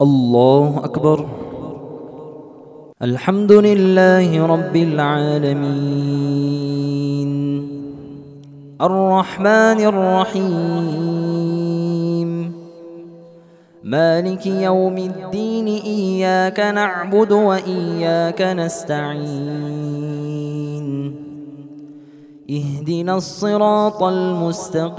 الله أكبر. الحمد لله رب العالمين الرحمن الرحيم مالك يوم الدين إياك نعبد وإياك نستعين اهدنا الصراط المستقيم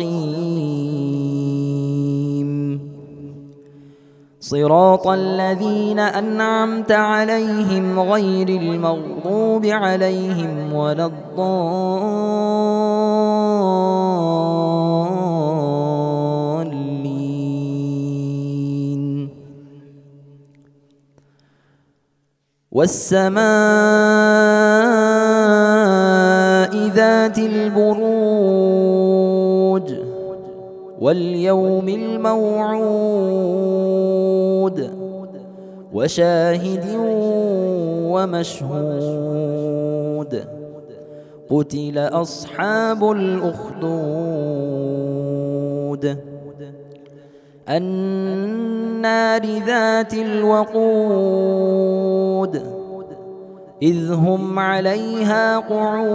صراط الذين أنعمت عليهم غير المغضوب عليهم ولا الضالين. والسماء ذات البروج واليوم الموعود وشاهد ومشهود قتل أصحاب الأخدود النار ذات الوقود إذ هم عليها قعود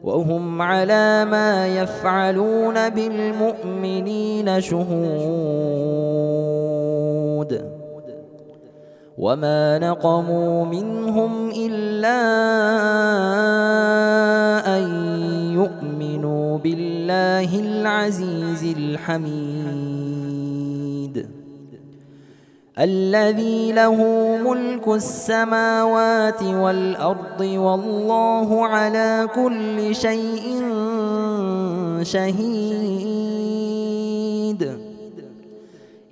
وهم على ما يفعلون بالمؤمنين شهود وما نقموا منهم إلا أن يؤمنوا بالله العزيز الحميد الذي له ملك السماوات والأرض والله على كل شيء شهيد.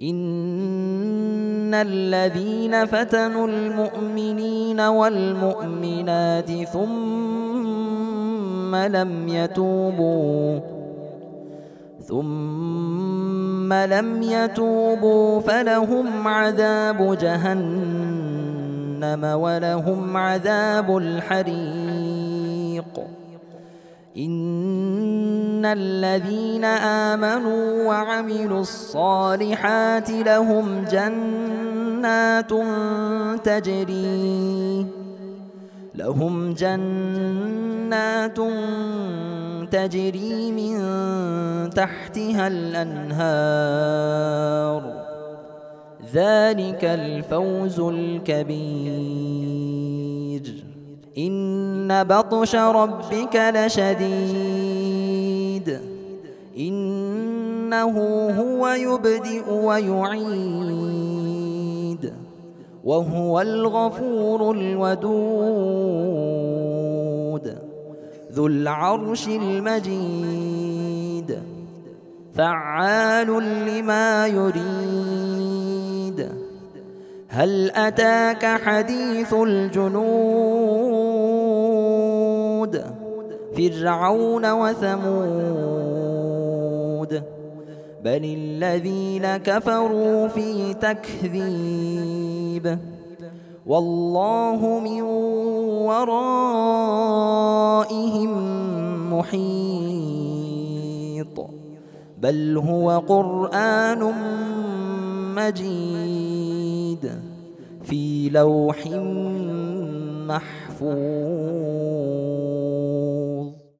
إن الذين فتنوا المؤمنين والمؤمنات ثم لم يتوبوا فلهم عذاب جهنم ولهم عذاب الحريق. إن الذين آمنوا وعملوا الصالحات لهم جنات تجري من تحتها الأنهار ذلك الفوز الكبير. إن بطش ربك لشديد إنه هو يبدئ ويعيد وهو الغفور الودود ذو العرش المجيد فعال لما يريد. هل أتاك حديث الجنود فرعون وثمود بل الذين كفروا في تكذيب والله من ورائهم محيط بل هو قرآن مجيد في لوح محفوظ.